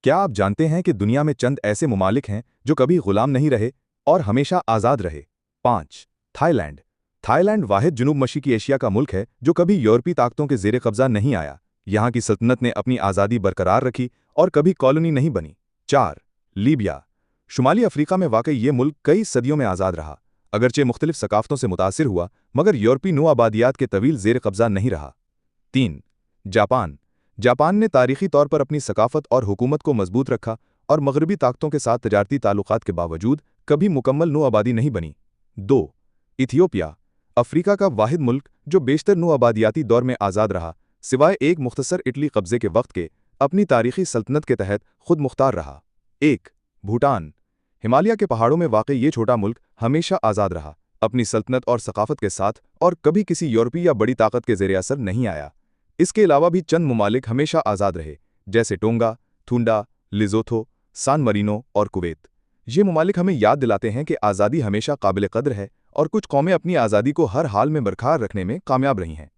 क्या आप जानते हैं कि दुनिया में चंद ऐसे ममालिक हैं जो कभी गुलाम नहीं रहे और हमेशा आज़ाद रहे? 5. थाईलैंड। थाईलैंड वाहिद जनूब मशरक़ी एशिया का मुल्क है जो कभी यूरोपीय ताकतों के ज़ेरे कब्ज़ा नहीं आया। यहाँ की सल्तनत ने अपनी आज़ादी बरकरार रखी और कभी कॉलोनी नहीं बनी। 4. लीबिया। शुमाली अफ्रीका में वाक़ई ये मुल्क कई सदियों में आज़ाद रहा, अगरचे मुख्तलिफ सकाफ़तों से मुतासिर हुआ, मगर यूरोपीय नूआबादियात के तवील ज़ेर कब्ज़ा नहीं रहा। 3. जापान। जापान ने तारीख़ी तौर पर अपनी सकाफ़त और हुकूमत को मजबूत रखा और मगरबी ताकतों के साथ तजारती ताल्लुक़ात के बावजूद कभी मुकम्मल नूआबादी नहीं बनी। 2. इथियोपिया। अफ्रीका का वाहिद मुल्क जो बेशतर नूआबादियाती दौर में आज़ाद रहा, सिवाय एक मुख्तसर इटली कब्ज़े के वक्त के, अपनी तारीख़ी सल्तनत के तहत खुद मुख्तार रहा। 1. भूटान। हिमालय के पहाड़ों में वाक़ई ये छोटा मुल्क हमेशा आज़ाद रहा, अपनी सल्तनत और सकाफ़त के साथ, और कभी किसी यूरोपीय या बड़ी ताकत के ज़ेरे असर नहीं आया। इसके अलावा भी चंद ममालिक हमेशा आज़ाद रहे, जैसे टोंगा, थूंडा, लिज़ोथो, सान मरीनो और कुवैत। ये ममालिक हमें याद दिलाते हैं कि आज़ादी हमेशा काबिल कद्र है और कुछ कौमें अपनी आज़ादी को हर हाल में बरकरार रखने में कामयाब रही हैं।